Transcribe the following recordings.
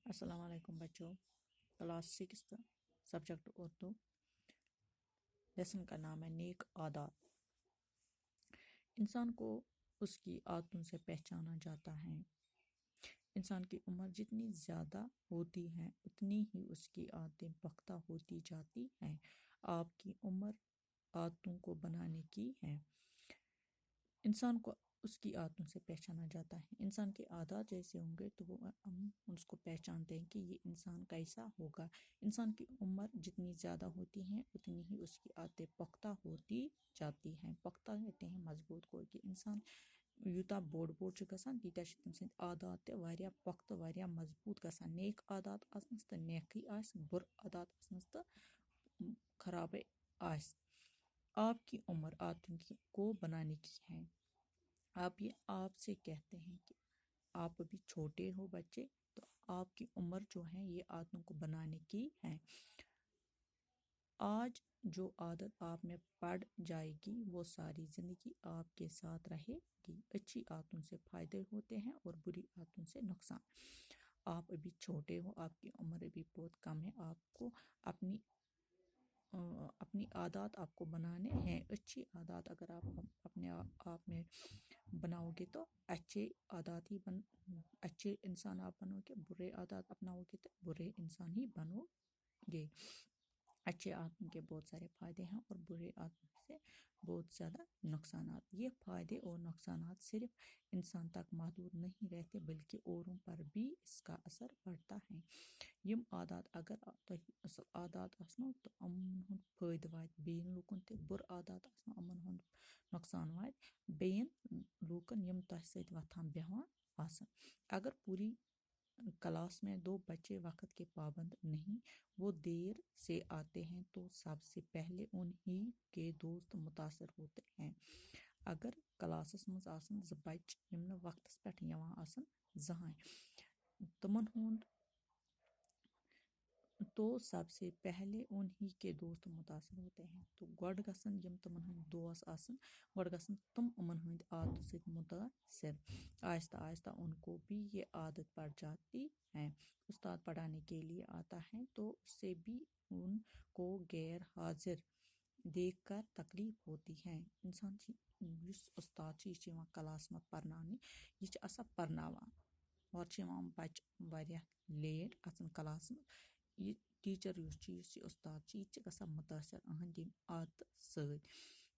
السلام علیکم بچوں، کلاس 6 سبجیکٹ اردو لیسن کا نام ہے نیک عادات۔ انسان کو اس کی عادتوں سے پہچانا جاتا ہے۔ انسان کی عمر جتنی زیادہ ہوتی ہے اتنی ہی اس کی عادتیں پختہ ہوتی جاتی ہیں۔ آپ کی عمر عادتوں کو بنانے کی ہے۔ انسان کو اس کی عادتوں سے پہچانا جاتا ہے۔ انسان کے عادات جیسے ہوں گے تو ہم اس کو پہچانتے ہیں کہ یہ انسان کیسا ہوگا۔ انسان کی عمر جتنی زیادہ ہوتی ہے اتنی ہی اس کی عادتیں پختہ ہوتی جاتی ہیں۔ پختہ کہتے ہیں مضبوط کو، کہ انسان یوتاہ بوڑ چھ گژھان تیتیاہ چھ تم سٕنٛدۍ عادات تہِ واریاہ پختہٕ واریاہ مضبوط گژھان۔ نیک عادات آسنس تہٕ نیکٕے آسہِ، بُرٕ عادات آسنس تہٕ خرابٕے آسہِ۔ آپ کی عمر عادتوں کو بنانے کی ہے۔ آپ یہ آپ سے کہتے ہیں کہ آپ ابھی چھوٹے ہو بچے، تو آپ کی عمر جو ہے یہ عادتوں کو بنانے کی ہے۔ آج جو عادت آپ میں پڑ جائے گی وہ ساری زندگی آپ کے ساتھ رہے گی۔ اچھی عادتوں سے فائدے ہوتے ہیں اور بری عادتوں سے نقصان۔ آپ ابھی چھوٹے ہو، آپ کی عمر ابھی بہت کم ہے، آپ کو اپنی عادات آپ کو بنانے ہیں۔ اچھی عادات اگر آپ اپنے آپ میں بناؤ گے تو اچھے عادات ہی اچھے انسان آپ بنو گے، برے عادات اپناؤ گے تو برے انسان ہی بنو گے۔ اچھے عادتوں کے بہت سارے فائدے ہیں اور برے عادتوں سے بہت زیادہ نقصانات۔ یہ فائدے اور نقصانات صرف انسان تک محدود نہیں رہتے بلکہ اوروں پر بھی اس کا اثر پڑتا ہے۔ یم عادات اگر تۄہہِ اصل عادات آسنو تو یمن ہُنٛد فٲیدٕ واتہِ بیٚیَن لوٗکن تہِ، بُرٕ عادات آسنو یمن ہُنٛد نۄقصان واتہِ بیٚیَن لوٗکن یم تۄہہِ سۭتۍ وۄتھان بیٚہوان آسن۔ اگر پوری کلاس میں 2 بچے وقت کے پابند نہیں، وہ دیر سے آتے ہیں تو سب سے پہلے انہی کے دوست متاثر ہوتے ہیں۔ اگر کلاسس منٛز آسن 2 بچہِ یم نہٕ وقتس پٮ۪ٹھ یوان آسن زٕہٕنۍ، تمن ہُنٛد تو سب سے پہلے انہی کے دوست متاثر ہوتے ہیں۔ تو گۄڈٕ گژھن یم تمن ہٕنٛدۍ دوس آسن، گۄڈٕ گژھن تم یمن ہٕنٛدۍ عادتو سۭتۍ متاثر۔ آہستہ آہستہ ان کو بھی یہ عادت پڑ جاتی ہے۔ استاد پڑھانے کے لیے آتا ہے تو اس سے بھی ان کو غیر حاضر دیکھ کر تکلیف ہوتی ہے۔ انسان یس استاد چھ، یہ چھ یوان کلاس منٛز پرناونہِ، یہ چھ آسان پرناوان، ہورٕ چھ یوان بچہ واریاہ لیٹ اژان کلاس منٛز۔ یہ ٹیچر یس چھ، یس یہ استاد چھ، یہ چھ گژھان متاثر اہنٛدِ ییٚمہِ عادتہٕ سۭتۍ۔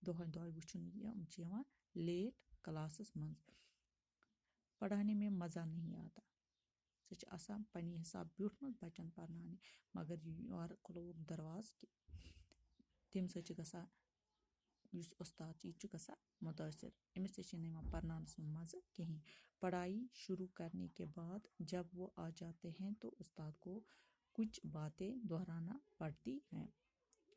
دۄہے دۄہے وٕچھُن یم چھ یوان لیٹ کلاسس منٛز۔ پڑھانے میں مزہ نہیں آتا۔ سُہ چھ آسان پننہِ حساب بیوٗٹھمُت بچن پرناونہِ، مگر یورٕ کھُلووُکھ دروازٕ کہِ تمہِ سۭتۍ چھ گژھان یُس استاد چھ، یہِ چھ گژھان متاثر، أمِس تہِ چھنہٕ یِوان پرناونس منٛز مزٕ کہیٖنۍ۔ پڑھائی شروع کرنے کے بعد جب وہ آ جاتے ہیں تو استاد کو کچھ باتیں دہرانا پڑتی ہیں۔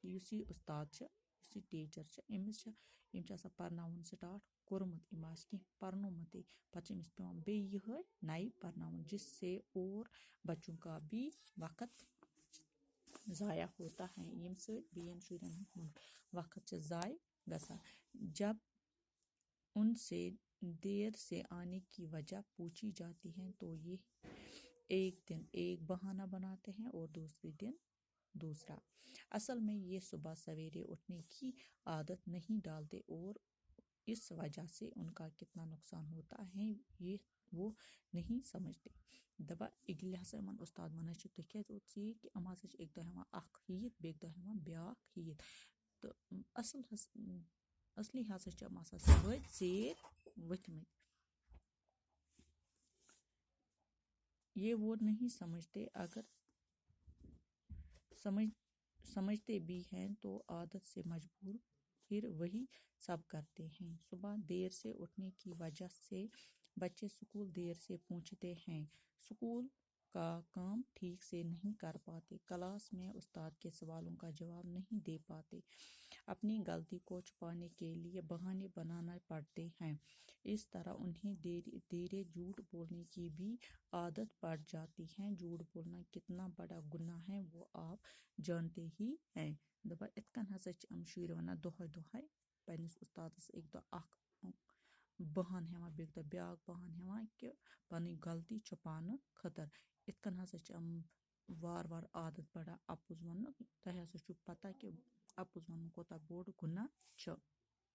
یُس یہ استاد چھ، یُس یہ ٹیچر چھ، أمِس چھ یم چھ آسان پرناوُن سٹارٹ کوٚرمُت، یم آسہِ کینٛہہ پرنومُتے، پتہٕ چھ أمِس پیوان بیٚیہِ یِہے نَیہِ پرناوُن، جس سے اور بچوں کا بھی وقت ضائع ہوتا ہے، یم سۭتۍ بیٚین شُرٮ۪ن ہُنٛد وقت چھ ضائع گژھان۔ جب ان سے دیر سے آنے کی وجہ پوچھی جاتی ہے تو یہ ایک دن ایک بہانہ بناتے ہیں اور دوسرے دن دوسرا۔ اصل میں یہ صبح سویرے اٹھنے کی عادت نہیں ڈالتے اور اس وجہ سے ان کا کتنا نقصان ہوتا ہے یہ وہ نہیں سمجھتے۔ دپان اگلہِ ہسا یِمن استاد ونان چھ تُہۍ کیازِ ووت ژیٖرۍ، کہ یِم ہسا چھ اکہِ دۄہ ہٮ۪وان اکھ ہیٚیِتھ بیٚکہِ دۄہ ہٮ۪وان بیٛاکھ ہیٚیِتھ، تہٕ اصلی ہسا چھِ یِم آسان صُبحٲے ژیٖرۍ ؤتھمٕتۍ۔ یہ وہ نہیں سمجھتے، اگر سمجھتے بھی ہیں تو عادت سے مجبور پھر وہی سب کرتے ہیں۔ صبح دیر سے اٹھنے کی وجہ سے بچے اسکول دیر سے پہنچتے ہیں، اسکول کا کام ٹھیک سے نہیں کر پاتے، کلاس میں استاد کے سوالوں کا جواب نہیں دے پاتے، اپنی غلطی کو چھپانے کے لیے بہانے بنانا پڑتے ہیں۔ اس طرح انہیں دھیرے دھیرے جھوٹ بولنے کی بھی عادت پڑ جاتی ہے۔ جھوٹ بولنا کتنا بڑا گناہ ہے وہ آپ جانتے ہی ہیں۔ دپان اتھ کن ہسا چھ یم شُرۍ ونان دۄہے دۄہے پننس استادس اکہِ دۄہ اکھ بہان ہٮ۪وان بیٚکہِ دۄہ بیٛاکھ بہان ہٮ۪وان کہِ پَنٕنۍ غلطی چھُپاونہٕ خٲطرٕ. یِتھ کٔنۍ ہسا چھِ وارٕ وارٕ عادت بڑان اَپُز وَننُک. تۄہہِ ہسا چھُو پَتہ کہِ اَپُز وَنُن کوٗتاہ بوٚڑ گُناہ چھُ.